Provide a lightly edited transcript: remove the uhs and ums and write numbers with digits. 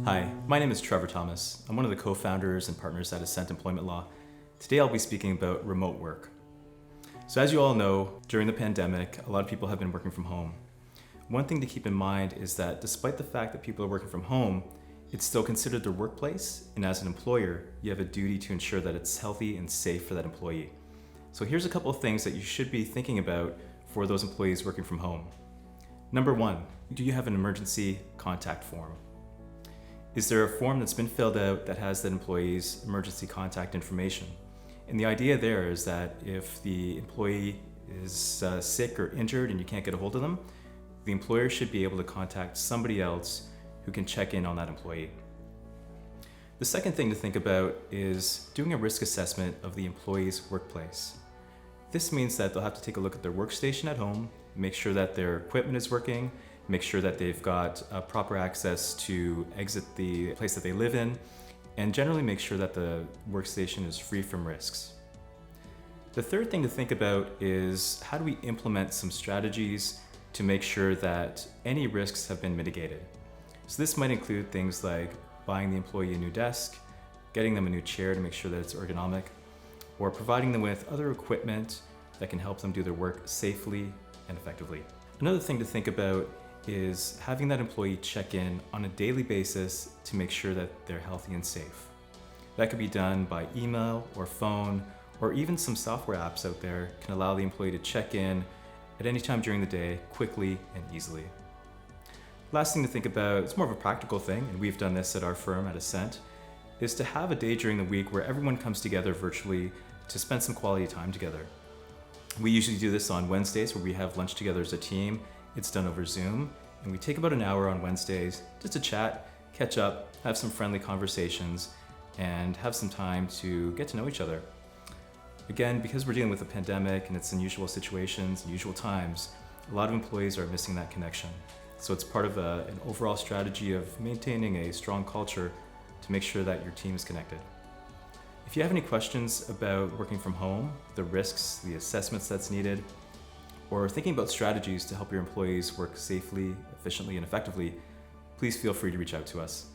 Hi, my name is Trevor Thomas. I'm one of the co-founders and partners at Ascent Employment Law. Today I'll be speaking about remote work. So as you all know, during the pandemic, a lot of people have been working from home. One thing to keep in mind is that despite the fact that people are working from home, it's still considered their workplace, and as an employer, you have a duty to ensure that it's healthy and safe for that employee. So here's a couple of things that you should be thinking about for those employees working from home. Number one, do you have an emergency contact form? Is there a form that's been filled out that has that employee's emergency contact information? And the idea there is that if the employee is sick or injured and you can't get a hold of them, the employer should be able to contact somebody else who can check in on that employee. The second thing to think about is doing a risk assessment of the employee's workplace. This means that they'll have to take a look at their workstation at home, make sure that their equipment is working, make sure that they've got proper access to exit the place that they live in, and generally make sure that the workstation is free from risks. The third thing to think about is how do we implement some strategies to make sure that any risks have been mitigated. So this might include things like buying the employee a new desk, getting them a new chair to make sure that it's ergonomic, or providing them with other equipment that can help them do their work safely and effectively. Another thing to think about is having that employee check in on a daily basis to make sure that they're healthy and safe. That could be done by email or phone, or even some software apps out there can allow the employee to check in at any time during the day quickly and easily. Last thing to think about, it's more of a practical thing, and we've done this at our firm at Ascent, is to have a day during the week where everyone comes together virtually to spend some quality time together. We usually do this on Wednesdays where we have lunch together as a team. It's done over Zoom, and we take about an hour on Wednesdays just to chat, catch up, have some friendly conversations, and have some time to get to know each other. Again, because we're dealing with a pandemic and it's unusual situations, unusual times, a lot of employees are missing that connection. So it's part of an overall strategy of maintaining a strong culture to make sure that your team is connected. If you have any questions about working from home, the risks, the assessments that's needed, or thinking about strategies to help your employees work safely, efficiently, and effectively, please feel free to reach out to us.